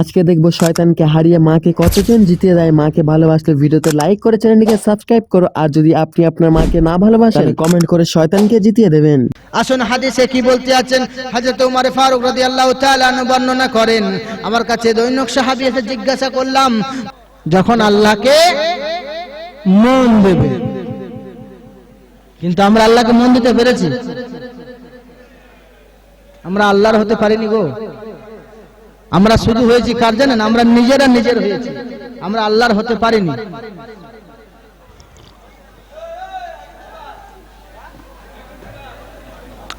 আজকে দেখবো শয়তানকে হারিয়ে মাকে কতজন জিতিয়ে দেয়। মাকে ভালোবাসলে ভিডিওতে লাইক করে চ্যানেলটিকে সাবস্ক্রাইব করো, আর যদি আপনি আপনার মাকে না ভালোবাসেন কমেন্ট করে শয়তানকে জিতিয়ে দেবেন। আসুন হাদিসে কি বলতে আছেন। হযরত ওমর ফারুক রাদিয়াল্লাহু তাআলা আনহু বর্ণনা করেন, আমার কাছে দৈনিক সাহাবী এসে জিজ্ঞাসা করলাম, যখন আল্লাহকে মন দেবে, কিন্তু আমরা আল্লাহকে মন দিতে পেরেছি? আমরা আল্লাহর হতে পারিনি গো। আমরা শুধু হয়েছি কার জানেন? আমরা নিজেরা নিজের হয়েছি, আমরা আল্লাহর হতে পারিনি।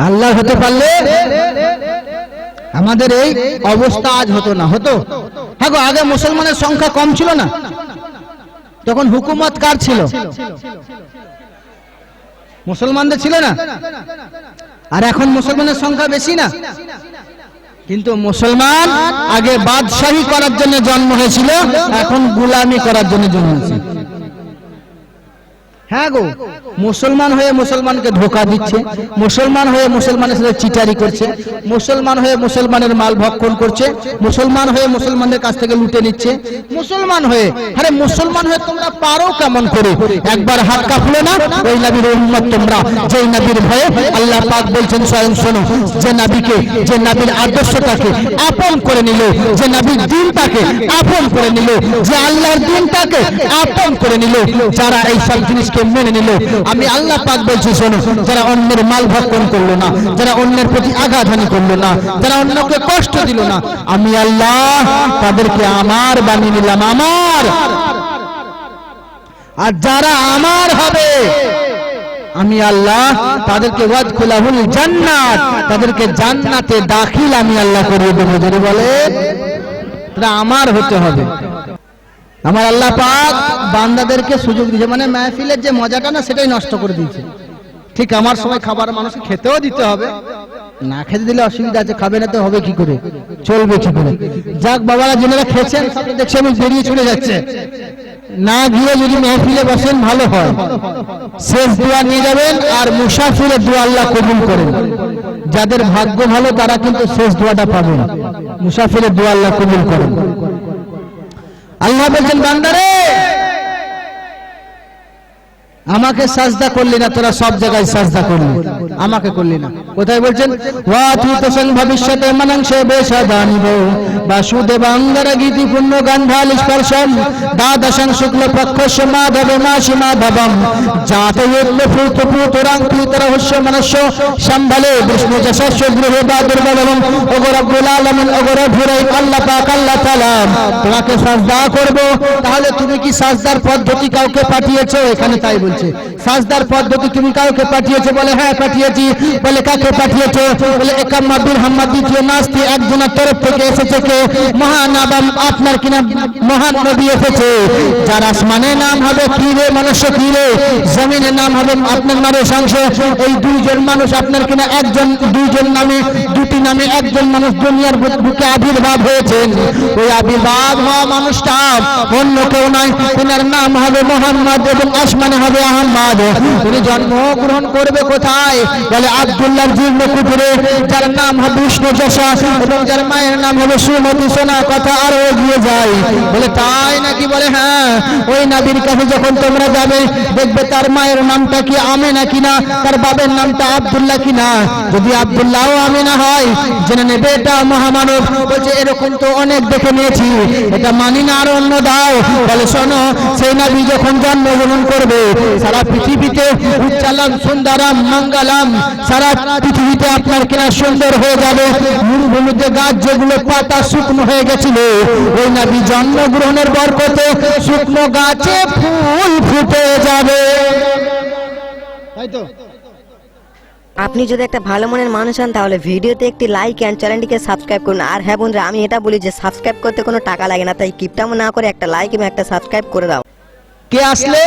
আল্লাহ হতে পারলে আমাদের এই অবস্থা আজ হতো না। হতো? হ্যাঁ গো, আগে মুসলমানের সংখ্যা কম ছিল না? তখন হুকুমত কার ছিল? মুসলমানদের ছিল না? আর এখন মুসলমানের সংখ্যা বেশি না? কিন্তু মুসলমান আগে বাদশাহী করার জন্য জন্ম হয়েছিল, এখন গোলামি করার জন্য জন্ম হয়েছে। হ্যাঁ গো, মুসলমান হয়ে মুসলমানকে ধোকা দিচ্ছে, মুসলমান হয়ে মুসলমানের সাথে চিটারি করছে, মুসলমান হয়ে মুসলমানের মাল ভক্ষণ করছে, মুসলমান হয়ে মুসলমানদের কাছ থেকে লুটে নিচ্ছে। মুসলমান হয়ে, আরে মুসলমান হয়ে তোমরা পারো কেমন করে? একবার হাত কাঁপলো না? ওই নবীর উম্মত তোমরা, যেই নবীর ভয়ে আল্লাহ পাক বলছেন স্বয়ং শোনো, যে নবীকে, যে নবীর আদর্শটাকে আপন করে নিল, যে নবীর দ্বীনটাকে আপন করে নিল, যে আল্লাহর দ্বীনটাকে আপন করে নিল, যারা এই সব জিনিসকে মেনে নিল, আমি আল্লাহ পাক বলছি শোনো, যারা অন্যের মাল ভক্ষণ করলো না, যারা অন্যের প্রতি আঘাতহানি করলো না, যারা অন্যকে কষ্ট দিল না, আমি আল্লাহ তাদেরকে আমার বানিয়ে নিলাম, আমার। আর যারা আমার হবে, আমি আল্লাহ তাদেরকে ওয়াদখুলাহুল জান্নাত, তাদেরকে জান্নাতে দাখিল আমি আল্লাহ করিয়ে দেবো। যদি বলে তারা আমার হতে হবে। আমার আল্লাহ পাক বান্দাদেরকে সুযোগ দিয়েছে, মানে মাহফিলের যে মজাটা না, সেটাই নষ্ট করে দিয়েছে। ঠিক আমার সময় খাবার মানুষকে খেতেও দিতে হবে, না খেতে দিলে অসুবিধা আছে, খাবে না তো হবে কি করে, চলবে কি করে? যাক বাবারা, যারা খেয়েছেন দেখছি আমি বেরিয়ে চলে যাচ্ছে, না গিয়ে যদি মাহফিলে বসেন ভালো হয়। শেষ দোয়া নিয়ে যাবেন, আর মুসাফিরের দোয়া আল্লাহ কবুল করেন। যাদের ভাগ্য ভালো তারা কিন্তু শেষ দোয়াটা পাবেন। মুসাফিরের দোয়া আল্লাহ কবুল করেন। আল্লাহ বলছেন, বান্দারে আমাকে সাজদা করলি না, তোরা সব জায়গায় সাজদা করলি, আমাকে করলি না। কোথায় বলছেন? ওয়াতুতসং ভবিষ্যতে মনংশে বেশাদানিব বাসুদেবাঙ্গর গীতি পূর্ণ গন্ধাল স্পর্শম দ্বাদশং শুক্ল পক্ষস্য মাধবে মাসি মাধবম জাতয়ুক্ত ফুত পুতরাং পিতরহস্য মনস্য সম্ভলে বিষ্ণু যশস্য গৃহে বা দুর্বলম ওগো রব্বুল আলামিন, ওগো রব্বুল আল্লাহ পাক, আল্লাহ তাআলা তোমাকে সাজদা করব। তাহলে তুমি কি সাজদার পদ্ধতি কাউকে পাঠিয়েছো? এখানে তাই বলছে, সাজদার পদ্ধতি তুমি কাউকে পাঠিয়েছো? বলে হ্যাঁ পাঠিয়েছি। বলে কাকে পাঠিয়েছো? বলে একাম আব্দুল হাম্মাদ দ্বিতীয় নাস্তি একজনের তরফ থেকে এসেছে। কে? মহান আবাম, আপনার কিনা মহান নবী এসেছে। যার আসমানে নাম হবে কি রে মনুষ্য, কি রে জমিনে নাম হবে আপনার মানুষ অংশ। এই দুইজন মানুষ আপনার কিনা একজন, দুইজন নামে দুটি নামে একজন মানুষ দুনিয়ার বুকে আবির্ভাব হয়েছেন। ওই আবির্ভাব হওয়া মানুষটা অন্য কেউ নয়, ওনার নাম হবে মোহাম্মদ এবং আসমানে হবে আহমদ। তিনি জন্মগ্রহণ করবে কোথায়? বলে আব্দুল্লাহর জীর্ণ কুটিরে, যার নাম হবে বিষ্ণু যশা এবং যার মায়ের নাম হবে সুমতি সোনা। কথা আরো এগিয়ে যায়। বলে তাই নাকি? বলে হ্যাঁ। ওই নবীর কাছে যখন তোমরা যাবে, দেখবে তার মায়ের নামটা কি আমেনা কিনা, তার বাবার নামটা আব্দুল্লাহ কিনা। যদি আব্দুল্লাহ ও আমেনা হয়, জেনে নেবে এটা মহামানব। বলছে এরকম তো অনেক দেখে নিয়েছি, এটা মানি না, আর অন্য দাও। বলে শোনো, সেই নবী যখন জন্মগ্রহণ করবে, সারা পৃথিবীতে উচ্চালাম সুন্দরাম মঙ্গলাম, সারা পৃথিবীতে আপনার কিনা সুন্দর হয়ে যাবে। মরুভূমিতে গাছ যেগুলো পাতা শুকনো হয়ে গেছিল, ওই নবী জন্মগ্রহণের বরকতে শুকনো গাছে ফুল ফুটে যাবে। তাই তো? আপনি যদি একটা ভালো মনের মানুষ হন, তাহলে ভিডিওতে একটি লাইক এন্ড চ্যানেলটিকে সাবস্ক্রাইব করুন। আর হ্যাঁ বন্ধুরা, আমি এটা বলি যে সাবস্ক্রাইব করতে কোনো টাকা লাগে না, তাই কিপটামো না করে একটা লাইক এবং একটা সাবস্ক্রাইব করে দাও। কে আসলে?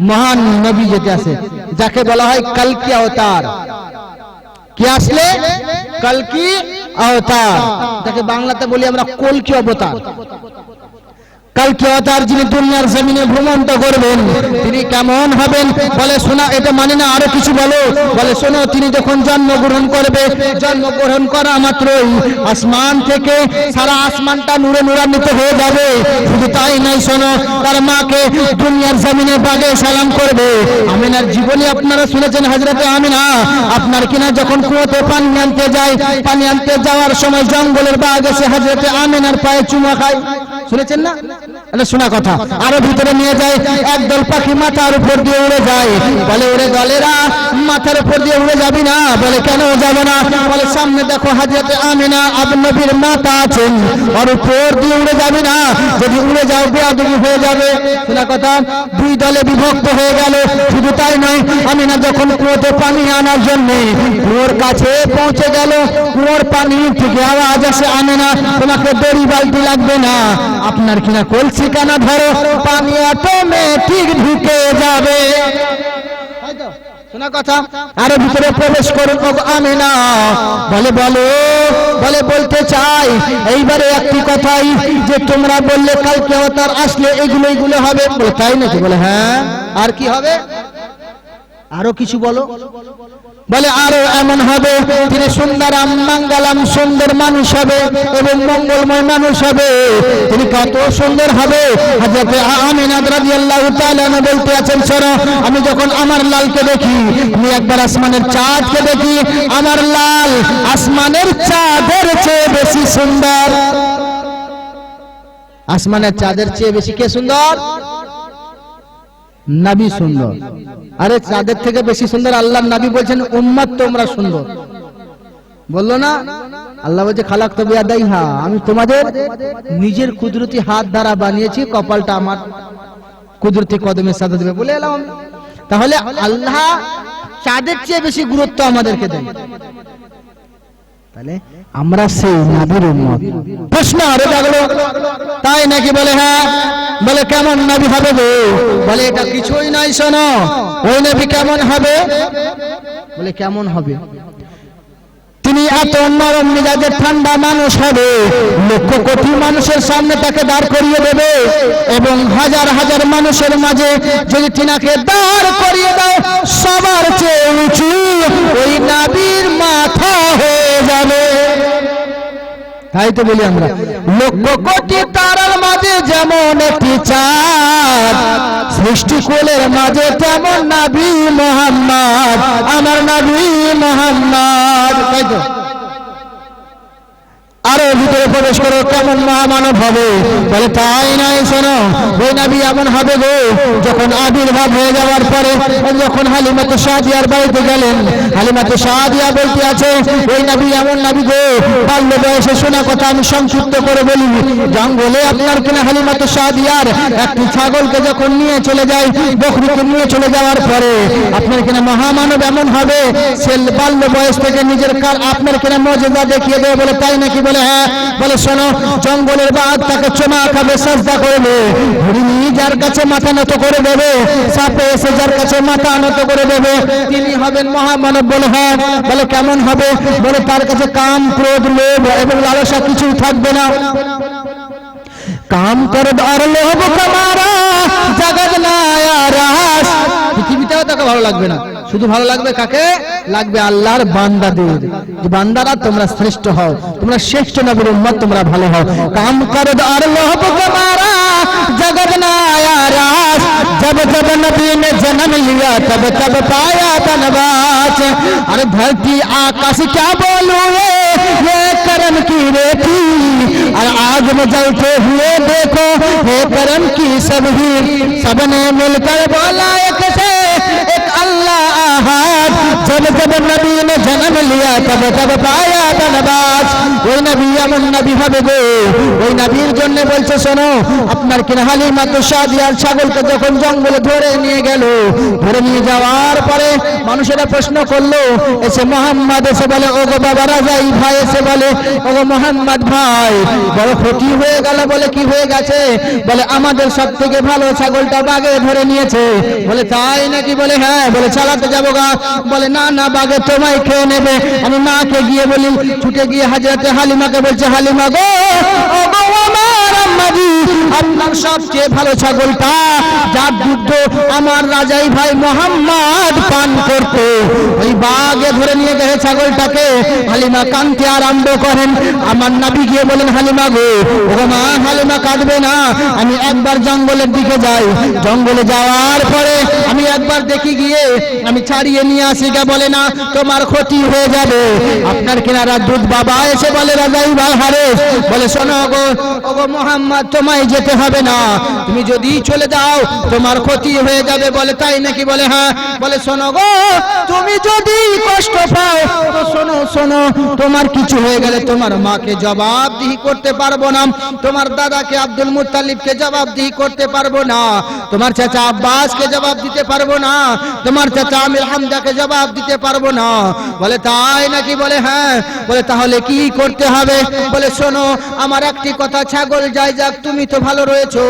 মহান নবী যেতে আসে, যাকে বলা হয় কলকি অবতার। কে আসলে? কলকি অবতার, যাকে বাংলাতে বলি আমরা কলকি অবতার। কাল কিয়ামতের যিনি দুনিয়ার জমিনে ভ্রমণ করবেন তিনি কেমন হবেন? বলে শোনা, এটা মানে না, আরো কিছু বলো। বলে শোনো, তিনি যখন জন্মগ্রহণ করবে, জন্মগ্রহণ করা মাত্রই আসমান থেকে সারা আসমানটা নূরে নূরান্বিত হয়ে যাবে। শুধু তাই নয়, শোনো, তার মাকে দুনিয়ার জমিনে বাগে সালাম করবে। আমিনার জীবনী আপনারা শুনেছেন, হযরতে আমিনা আপনার কিনা যখন কুয়োতে পানি আনতে যায়, পানি আনতে যাওয়ার সময় জঙ্গলের বাঘ এসে হযরতে আমিনার পায়ে চুমা খায়, শুনেছেন না? এটা শোনা কথা। আরো ভিতরে নিয়ে যায়, একদল পাখি মাথার উপর দিয়ে উড়ে যায়। বলে ওরে দলেরা, মাথার উপর দিয়ে উড়ে যাবি না। বলে কেন যাব না? বলে সামনে দেখো হযরতে আমিনা নবীর মাতা আছেন, ওর উপর দিয়ে উড়ে যাবি না, যদি উড়ে যাও বেয়াদবি হয়ে যাবে। শোনা কথা। দুই দলে বিভক্ত হয়ে গেল। শুধু তাই নয়, আমিনা যখন কুয়োতে পানি আনার জন্য কুয়োর কাছে পৌঁছে গেল, কুয়োর পানি থেকে আওয়াজ আসে, আমিনা তোমাকে দড়ি বালতি লাগবে না, আপনার কিনা কলসি কানা ধরো, পানি অটোমেটিক ঢুকে যাবে। শোনা কথা। আরো ভিতরে প্রবেশ করুন আমিনা। বলে বলো, বলে বলতে চাই এইবারে একটি কথাই, যে তোমরা বললে কাল কিয়ামত আসলে এগুলো এগুলো হবে। বলে তাই নাকি? বলে হ্যাঁ, আর কি হবে? আরো কিছু বলো। বলে আরো এমন হবে, তিনি সুন্দরাম মঙ্গলম, সুন্দর মানুষ হবে এবং মঙ্গলময় মানুষ হবে। তিনি কত সুন্দর হবে! হযরত আমিনা রাদিয়াল্লাহু তাআলা বলতে আছেন, শোনো, আমি যখন আমার লালকে দেখি, আমি একবার আসমানের চাঁদকে দেখি, আমার লাল আসমানের চাঁদের চেয়ে বেশি সুন্দর। আসমানের চাঁদের চেয়ে বেশি কে সুন্দর? নবী সুন্দর। আরে চাঁদের থেকে বেশি সুন্দর আল্লাহর নবী বলছেন, উম্মত তোমরা সুন্দর। বললো না? আল্লাহ বলছে খালাকতু বিয়াদাইহা, আমি তোমাদের নিজের কুদরতি হাত দ্বারা বানিয়েছি, কপালটা আমার কুদরতি কদমের সাথে দেবে বলে এলাম আমি। তাহলে আল্লাহ চাঁদের চেয়ে বেশি গুরুত্ব আমাদেরকে দেন। তাহলে আমরা সেই নবীর উম্মত। প্রশ্ন আরো জাগলো, তাই নাকি? বলে হ্যাঁ। বলে কেমন নবী হবে গো? বলে এটা কিছুই নয়, শোনো, ওই নবী কেমন হবে? বলে কেমন হবে? তিনি এত নরম মেজাজের ঠান্ডা মানুষ হবে, লক্ষ কোটি মানুষের সামনে তাকে দাঁড় করিয়ে দেবে এবং হাজার হাজার মানুষের মাঝে যদি তিনাকে দাঁড় করিয়ে দাও, সবার চেয়ে উঁচু ওই নবীর মাথা হয়ে যাবে। তাই তো বলি আমরা, লক্ষ কোটি তারার মাঝে যেমন একটি চাঁদ, সৃষ্টিকুলের মাঝে তেমন নবী মুহাম্মদ, আমার নবী মুহাম্মদ। তাই তো। আরো ভিতরে প্রবেশ করো, কেমন মহামানব হবে? বলে তাই নয়, শোনো, ওই নবী এমন হবে গো, যখন আবির্ভাব হয়ে যাওয়ার পরে যখন হালিমাতু সাদিয়ার বাড়িতে গেলেন, হালিমাতু সাদিয়া বলতে আছে, ওই নবী এমন নবী গো, বাল্য বয়সে শোনা কথা আমি সংক্ষিপ্ত করে বলি, জঙ্গলে আপনার কিনা হালিমাতু সাদিয়ার একটি ছাগলকে যখন নিয়ে চলে যায়, বকরিকে নিয়ে চলে যাওয়ার পরে আপনার কিনা মহামানব এমন হবে, সে বাল্য বয়স থেকে নিজের কাল আপনার কিনা মর্যাদা দেখিয়ে দেবে। বলে তাই নাকি? বলে হ্যাঁ। বলে শোনো, জঙ্গলের বাঘ তাকে চুমা খাবে, সাজদা করবে, হরিণী যার কাছে মাথা নত করে দেবে, সাপে এসে যার কাছে মাথা নত করে দেবে, তিনি হবেন মহামানব। বলে হ্যাঁ। বলে কেমন হবে? বলে তার কাছে কাম, ক্রোধ, লোভ এবং লালসা কিছুই থাকবে না। কাম করে আর লোভ কামারা জগৎ নায়ারাস, পৃথিবীতেও তাকে ভালো লাগবে না, শুধু ভালো লাগবে কাকে? লাগবে আল্লাহর বান্দাদের, যে বান্দারা তোমরা শ্রেষ্ঠ হও, তোমরা শ্রেষ্ঠ নবীর উম্মত, তোমরা ভালো হও। কাম করে আর লোভ কামারা जगत न आया रास, जब जब नबी ने जन्म लिया तब तब पाया बनवास। अरे धरती आकाश क्या बोलूं ये करम की रेती, अरे आग में जलते हुए देखो ये करम की सब ही, सबने मिलकर बोला एक से एक अल्लाह अहद। जब जब नबी ने जन्म लिया तब तब पाया बनवास। ওই নবী এমন নবী হবে গো, ওই নবীর জন্য বলছে শোনো, আপনার কিনা হালিমাতু সাদিয়ার ছাগলকে যখন জঙ্গলে ধরে নিয়ে গেল, ধরে নিয়ে যাওয়ার পরে মানুষেরা প্রশ্ন করলো, এসে মোহাম্মদ এসে বলে ওগো বাবা রাজাই ভাই এসে বলে ওগো মোহাম্মদ ভাই বড় ক্ষতি হয়ে গেল। বলে কি হয়ে গেছে? বলে আমাদের সব থেকে ভালো ছাগলটা বাঘে ধরে নিয়েছে। বলে তাই নাকি? বলে হ্যাঁ। বলে চালাতে যাবো গা? বলে না না, বাঘে তোমায় খেয়ে নেবে। আমি মাকে গিয়ে বলি, ছুটে গিয়ে হাজরাতে হালিমাকে বলছে, হালিমা গো, ও গো আমার আম্মাজি, আপনার আর সবচেয়ে ভালো ছাগলটা যার দুধ আমার রাজাই ভাই মোহাম্মদ পান করতো। ওই বাঘে ধরে নিয়ে গেছে ছাগলটাকে, হালিমা কানতে আরম্ভ করেন। আমার নবী গিয়ে বলেন, হালিমা গো, ও মা হালিমা কাঁদবে না, আমি একবার জঙ্গলের দিকে যাই। জঙ্গলে যাওয়ার পরে আমি একবার দেখি গিয়ে আমি ছাড়িয়ে নিয়ে আসি। গে বলে না, তোমার ক্ষতি হয়ে যাবে। আপনার কিনারা দুধ বাবা এসে বলে, রাজাই ভাই হারেস বলে, শোনো গো, ওগো মোহাম্মদ তোমায় যেতে হবে না, তুমি যদি চলে যাও তোমার ক্ষতি হয়ে যাবে। বলে তাই নাকি? বলে হ্যাঁ। বলে শোনো গো, তুমি যদি কষ্ট পাও তো শোনো শোনো, তোমার কিছু হয়ে গেলে তোমার মাকে জবাবদিহি করতে পারবো না, তোমার দাদাকে আব্দুল মুত্তালিবকে জবাবদিহি করতে পারবো না, তোমার চাচা আব্বাসকে জবাব দিতে পারবো না, তোমার চাচা আমির হামদাকে জবাব দিতে পারবো না। বলে তাই নাকি? বলে হ্যাঁ। বলে তাহলে কি করতে হবে? বলে শোনো, আমার একটি কথা, ছাগল যাই যাক, তুমি তো ভালো রয়েছো,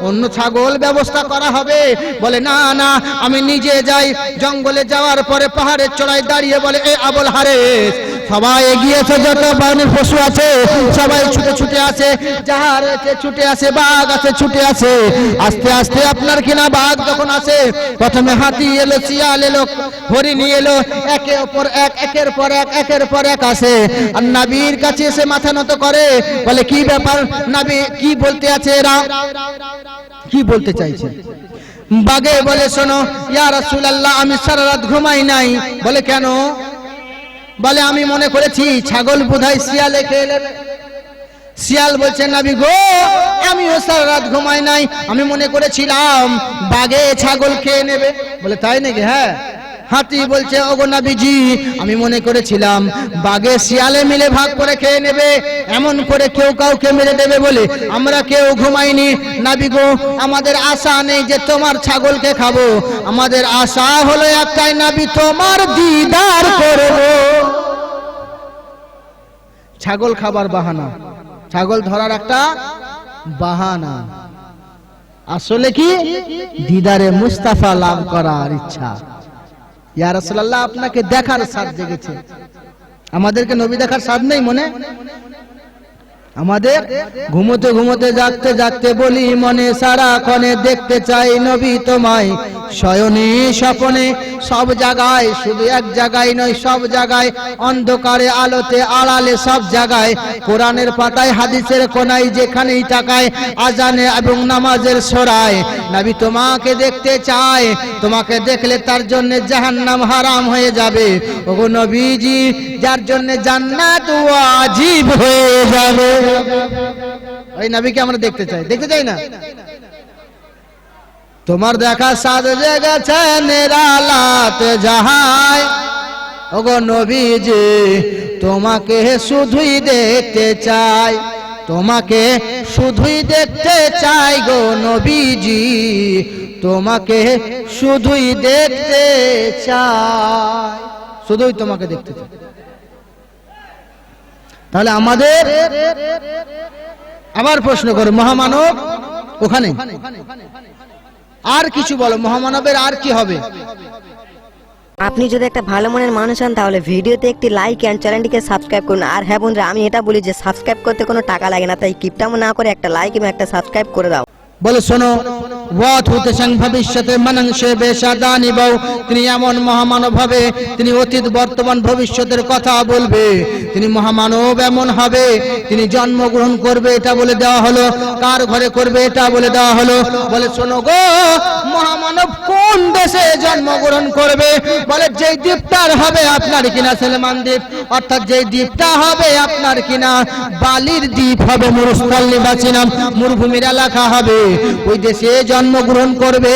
অন্য ছাগল ব্যবস্থা করা হবে। বলে না না, আমি নিজে যাই। জঙ্গলে যাওয়ার পরে পাহাড়ের চড়াই দাঁড়িয়ে বলে, এ আবুল হারেস, সবাই এগিয়েছে, যত প্রাণীর পশু আছে সবাই ছুটে ছুটে আসে, জাহার আছে ছুটে আসে, বাঘ আছে ছুটে আসে। আস্তে আস্তে আপনার কিনা বাঘ যখন আসে, প্রথমে হাতি এলো, শিয়াল এলো, হরিণী এলো, একের পর এক একের পর এক আসে। আর নবীর কাছে এসে মাথা নত করে, বলে কি ব্যাপার নবী, কি বলতে আছে এরা, কি বলতে চাইছে? বাঘে বলে, শোনো ইয়া রাসূলুল্লাহ, আমি সারা রাত ঘুমাই নাই। বলে কেন? বলে আমি মনে করেছি ছাগল বোধহয় শিয়ালে খেয়ে নেবে। শিয়াল বলছে, নবী গো, আমিও সারা রাত ঘুমাই নাই, আমি মনে করেছিলাম বাঘে ছাগল খেয়ে নেবে। বলে তাই নাকি? হ্যাঁ। হাতি বলছে, ওগো নবীজি, আমি মনে করেছিলাম বাঘে শিয়ালে মিলে ভাগ করে খেয়ে নেবে, এমন করে কেউ কাউকে মেরে দেবে বলে আমরা কেউ ঘুমাইনি। নবী গো, আমাদের আশা নেই যে তোমার ছাগলকে খাবো, আমাদের আশা হলো একটাই, নবী তোমার দিদার করব। ছাগল খাবার বাহানা, ছাগল ধরার একটা বাহানা, আসলে কি দিদারে মুস্তাফা লাভ করার ইচ্ছা। ইয়া রাসূলুল্লাহ, আপনাকে দেখার স্বাদ জেগেছে, আমাদেরকে নবী দেখার স্বাদ নেই মনে? আমাদের ঘুমোতে ঘুমোতে জাগতে জাগতে বলি মনে, সারাক্ষণে দেখতে চাই নবী তোমায়, শয়নে স্বপনে সব জায়গায়, শুধু এক জায়গায় নয় সব জায়গায়, অন্ধকারে আলোতে আড়ালে সব জায়গায়, কোরআনের পাতায় হাদিসের কোনায়, যেখানেই তাকায়, আজানে এবং নামাজের সরায়, নবী তোমাকে দেখতে চায়, তোমাকে দেখলে তার জন্য জাহান্নাম হারাম হয়ে যাবে। ওগো নবীজি, যার জন্য জান্নাত ওয়াজিব হয়ে যাবে। ওই নবীকে আমরা দেখতে চাই, দেখতে চাই না? তোমার দেখা সাদ জেগেছে নিরালাত জাহায়, ওগো নবীজি, তোমাকে শুধুই দেখতে চাই, তোমাকে শুধুই দেখতে চাই গো নবীজি, তোমাকে শুধুই দেখতে চাই, শুধুই তোমাকে দেখতে চাই। তাহলে আমাদের আবার প্রশ্ন করে, মহামানব ওখানে, আর কিছু বলো, মহামানবের আর কি হবে? আপনি যদি একটা ভালো মনের মানুষ হন তাহলে ভিডিওতে একটি লাইক এন্ড চ্যানেলটিকে সাবস্ক্রাইব করুন। আর হ্যাঁ বন্ধুরা, আমি এটা বলি যে সাবস্ক্রাইব করতে কোনো টাকা লাগে না, তাই কিপটামো না করে একটা লাইক এবং একটা সাবস্ক্রাইব করে দাও। বলে শোনো, ভবিষ্যতে মানাংশে বেশাদানি বউ, তিনি এমন মহামানব হবে, তিনি অতীত বর্তমান ভবিষ্যতের কথা বলবে, তিনি মহামানব এমন হবে, তিনি জন্মগ্রহণ করবে, এটা বলে দেওয়া হলো, কার ঘরে করবে এটা বলে দেওয়া হলো। বলে শোনো গো, মহামানব কোন দেশে জন্মগ্রহণ করবে? বলে যেই দ্বীপটার হবে আপনার কিনা সেলমান দ্বীপ, অর্থাৎ যেই দ্বীপটা হবে আপনার কিনা বালির দ্বীপ হবে, মুরুস্তাল্লিবাচিনাম, মরুভূমির এলাকা হবে, ওই দেশে জন্মগ্রহণ করবে,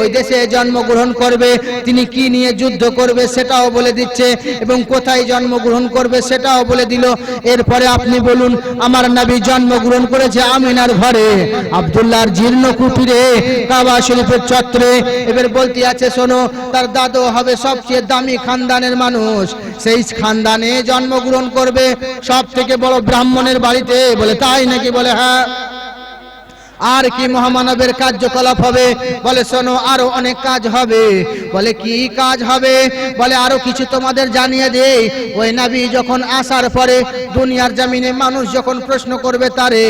ওই দেশে জন্মগ্রহণ করবে। তিনি কি নিয়ে যুদ্ধ করবে সেটাও বলে দিচ্ছে, এবং কোথায় জন্মগ্রহণ করবে সেটাও বলে দিল। এরপরে আপনি বলুন, আমার নবী জন্মগ্রহণ করেছে আমিনার ঘরে, আব্দুল্লাহর জীর্ণ কুটিরে, কাবা শরীফের চত্বরে। এবার বলতে আছে, শোনো, তার দাদু হবে সবচেয়ে দামি খানদানের মানুষ, সেই খানদানে জন্মগ্রহণ করবে, সব থেকে বড় ব্রাহ্মণের বাড়িতে। বলে তাই নাকি? বলে হ্যাঁ। আর কি মহামানবের কার্যকলাপ হবে? বলে শোনো আরো অনেক কাজ হবে। বলে কি কাজ হবে? বলে আরো কিছু তোমাদের জানিয়ে দেই। ওই নবী যখন আসার পরে দুনিয়ার জমিনে মানুষ যখন প্রশ্ন করবে তারে,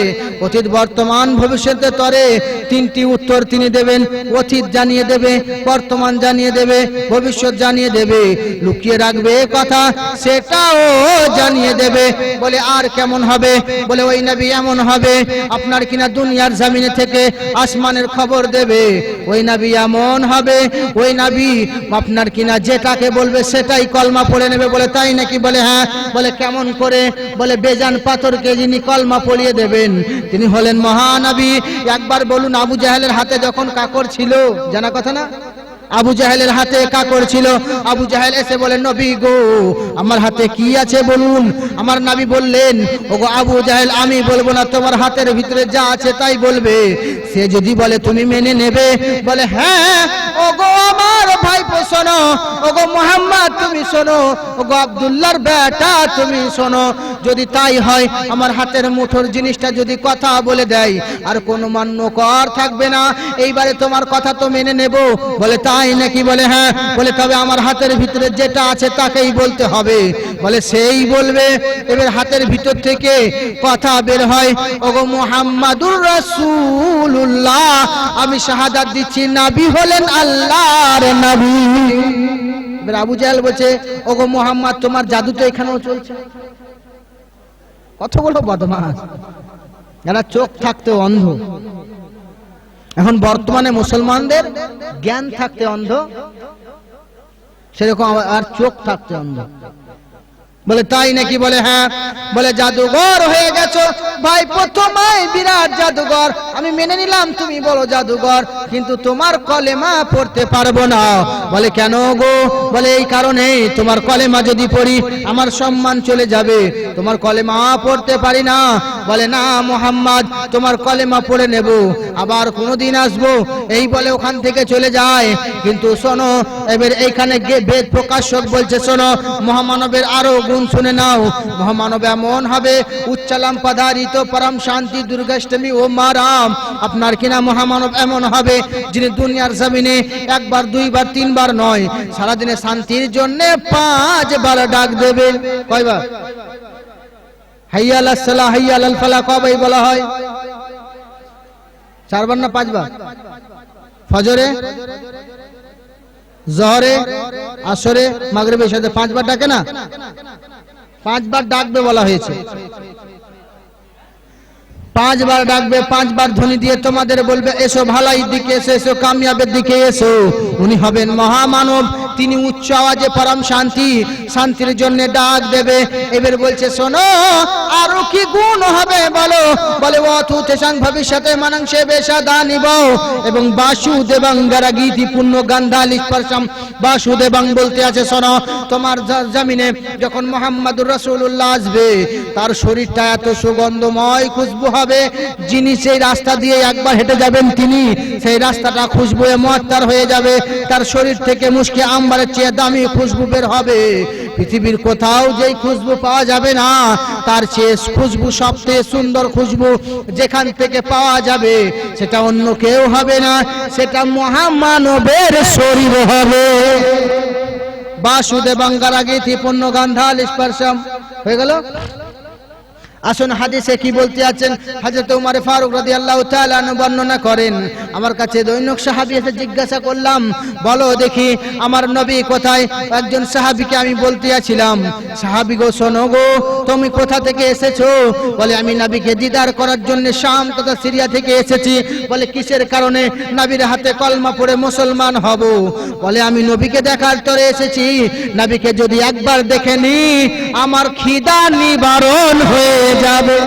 অতীত বর্তমান ভবিষ্যতের তরে তিনটি উত্তর তিনি দেবেন। অতীত জানিয়ে দেবে, বর্তমান জানিয়ে দেবে, ভবিষ্যৎ জানিয়ে দেবে। লুকিয়ে রাখবে কথা সেটাও জানিয়ে দেবে। বলে আর কেমন হবে? বলে ওই নবী এমন হবে আপনার কিনা দুনিয়ার জমিনে থেকে আসমানের খবর দেবে। ওই নবী এমন হবে, ওই নবী আপনার কিনা যেটাকে বলবে সেটাই কলমা পড়ে নেবে। বলে তাই নাকি? বলে হ্যাঁ। বলে কেমন করে? বলে বেজান পাথরকে যিনি কলমা পড়িয়ে দেবেন তিনি হলেন মহানবী। একবার বলুন, আবু জাহেলের হাতে যখন কাকর ছিল, জানা কথা না? আবু জাহেলের হাতে কাকর ছিল। আবু জাহেল এসে বলে নবী গো আমার হাতে কি আছে বলুন। আমার নবী বললেন ওগো আবু জাহেল আমি বলবো না, তোমার হাতের ভিতরে যা আছে তাই বলবে। সে যদি বলে তুমি মেনে নেবে? বলে হ্যাঁ। ওগো আমার ভাইপো শোনো, ওগো মুহাম্মদ তুমি শোনো, ওগো আব্দুল্লাহর বেটা তুমি শোনো, যদি তাই হয় আমার হাতের মুঠোর জিনিসটা যদি কথা বলে দেয় আর কোনো মান্য কর থাকবে না, এইবারে তোমার কথা তো মেনে নেব। বলে তাই নাকি? বলে হ্যাঁ। বলে তবে আমার হাতের ভিতরে যেটা আছে তাকেই বলতে হবে। বলে সেই বলবে। এবার হাতের ভিতর থেকে কথা বের হয়, ওগো মুহাম্মাদুর রাসূলুল্লাহ আমি শাহাদাত দিচ্ছি নবী হলেন আল্লাহর নবী। এবার আবু জাহেল বলছে ওগো মুহাম্মদ তোমার জাদু তো এখানেও চলছে। কতগুলো বদমাশ, যারা চোখ থাকতে অন্ধ। এখন বর্তমানে মুসলমানদের জ্ঞান থাকতে অন্ধ, সেরকম আর চোখ থাকতে অন্ধ। বলে তাই নাকি? বলে হ্যাঁ। বলে জাদুঘর হয়ে গেছো ভাই, প্রথমেই বিরাট জাদুঘর। আমি মেনে নিলাম তুমি বলো জাদুঘর, কিন্তু তোমার কলেমা পড়তে পারবো না। বলে কেন গো? বলে এই কারণে তোমার কলেমা যদি পড়ি আমার সম্মান চলে যাবে, তোমার কলেমা পড়তে পারি না। বলে না মুহাম্মদ তোমার কলেমা পড়ে নেব, আবার কোনোদিন আসবো, এই বলে ওখান থেকে চলে যায়। কিন্তু শোনো এবার এইখানে বেদ প্রকাশক বলছে শোনো মহামানবের আরো গুণ শুনে নাও। মহামানব এমন হবে উচ্চালাম পদারিত পরম শান্তি দুর্গাষ্টমী ও মারাম। আপনার কিনা মহামানব এমন হবে যিনি দুনিয়ার জমিনে একবার দুইবার তিনবার নয়, সারাদিনে শান্তির জন্য 5 বার ডাক দেবে। কয়বার? হাইয়া আলাস সালাহ হাইয়া আলাল ফালাহ কবে বলা হয়? 4 বার না 5 বার? ফজরে, জোহরে, আসরে, মাগরিবে, সাথে 5 বার ডাকে না? 5 বার ডাকবে বলা হয়েছে। 5 বার ডাকবে, 5 বার ধ্বনি দিয়ে তোমাদের বলবে এসো ভালাই দিকে এসো, এসো কামিয়াবের দিকে এসো। উনি হবেন মহামানব, তিনি উচ্চ আওয়াজে পরম শান্তি, শান্তির জন্য ডাক দেবে। এবার বলছে শোনো আরো কি গুণ হবে বলো? বলে অতুতেশাং ভবিষ্যতে মানাংশে বেশাদা নিব এবং বাসুদেবাং গারাগীতি পূর্ণ গান্ধালি স্পর্শম। বাসুদেবাং বলতে আছে শোনো তোমার জমিনে যখন মুহাম্মাদুর রাসূলুল্লাহ আসবে তার শরীরটা এত সুগন্ধময় খুশবু হবে, যিনি সেই রাস্তা দিয়ে একবার হেঁটে যাবেন তিনি সেই রাস্তাটা খুশবুয়ে মুআত্তার হয়ে যাবে। তার শরীর থেকে মুশকে আম্বারের চেয়ে দামি খুশবু বের হবে। পৃথিবীর কোথাও যেই খুশবু পাওয়া যাবে না তার চেয়ে খুশবু সবচেয়ে সুন্দর খুশবু যেখান থেকে পাওয়া যাবে সেটা অন্য কেউ হবে না, সেটা মহামানবের শরীর হবে। বাসুদেবাং গারাগীতি পূর্ণ গান্ধাল স্পর্শম। হয়ে গেল। আসুন হাদিসে কি বলতে আছেন। হযরত ওমর ফারুক রাদিয়াল্লাহু তাআলা আনহু বর্ণনা করেন, আমার কাছে দৈনিক সাহাবী এসে জিজ্ঞাসা করলাম বলো দেখি আমার নবী কোথায়। একজন সাহাবীকে আমি বলতে আছিলাম সাহাবী গো শোনো গো তুমি কোথা থেকে এসেছো? বলে আমি নবীকে দিদার করার জন্য শাম তথা সিরিয়া থেকে এসেছি। বলে কিসের কারণে? নবীর হাতে কলমা পড়ে মুসলমান হব। বলে আমি নবীকে দেখার তরে এসেছি, নবীকে যদি একবার দেখে নি আমার খিদা নিবারণ হয়ে যাবে।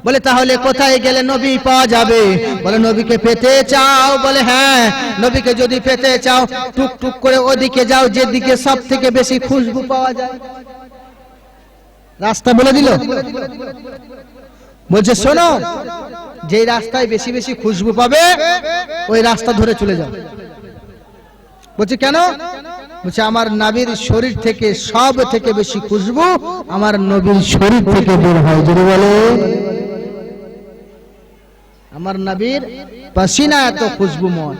বলে তাহলে কোথায় গেলে নবী পাওয়া যাবে? বলে নবীকে পেতে চাও? বলে হ্যাঁ। নবীকে যদি পেতে চাও টুক টুক করে ওদিকে যাও যেদিকে সব থেকে বেশি খুশবু পাওয়া যায়। রাস্তা বলে দিল। বলছে শোনো যে রাস্তায় বেশি বেশি খুশবু পাবে ওই রাস্তা ধরে চলে যাও। বলছে কেন? বলছে আমার নবীর শরীর থেকে সব থেকে বেশি খুশবু আমার নবীর শরীর থেকে বের হয়। যদি বলে আমার নবীর পসিনা এত খুশবুময়,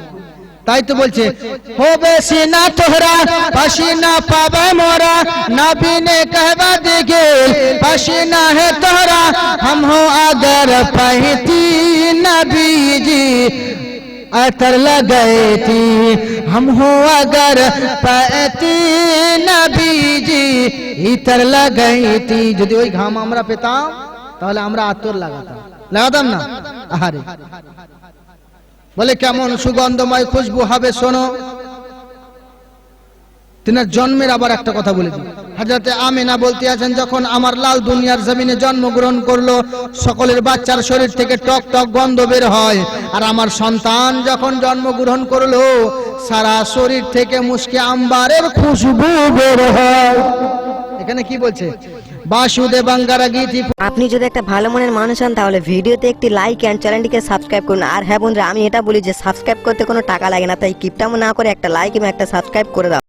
তাই তো বলছে হবে সিনা তোহরা পসিনা পাবে মোরা, নবী ने कहवा देगे पसीना है तोहरा, हम हो अगर पहती नबी जी अतर लगाए थी, हम हो अगर पहती नबी जी इतर लगाई थी। যদি ওই ঘাম আমরা পেতাম তাহলে আমরা আতর লাগাতাম না। আহারে বলে কেমন সুগন্ধময় খুশবু হবে শোনো। তিনার জন্মের আবার একটা কথা বলে দিই। হযরতে আমিনা বলতে আছেন যখন আমার লাল দুনিয়ার জমিনে জন্মগ্রহণ করলো, সকলের বাচ্চার শরীর থেকে টক টক গন্ধ বের হয়, আর আমার সন্তান যখন জন্মগ্রহণ করলো সারা শরীর থেকে মুশকে আম্বারের খুশবু বের হয়। এখানে কি বলছে? বাসুদেবাঙ্গারা গীতি। আপনি যদি একটা ভালো মনের মানুষ হন তাহলে ভিডিওতে একটি লাইক এন্ড চ্যানেলটিকে সাবস্ক্রাইব করুন। আর হ্যাঁ বন্ধুরা, আমি এটা বলি যে সাবস্ক্রাইব করতে কোনো টাকা লাগে না, তাই কিপটামো না করে একটা লাইক এবং একটা সাবস্ক্রাইব করে দাও।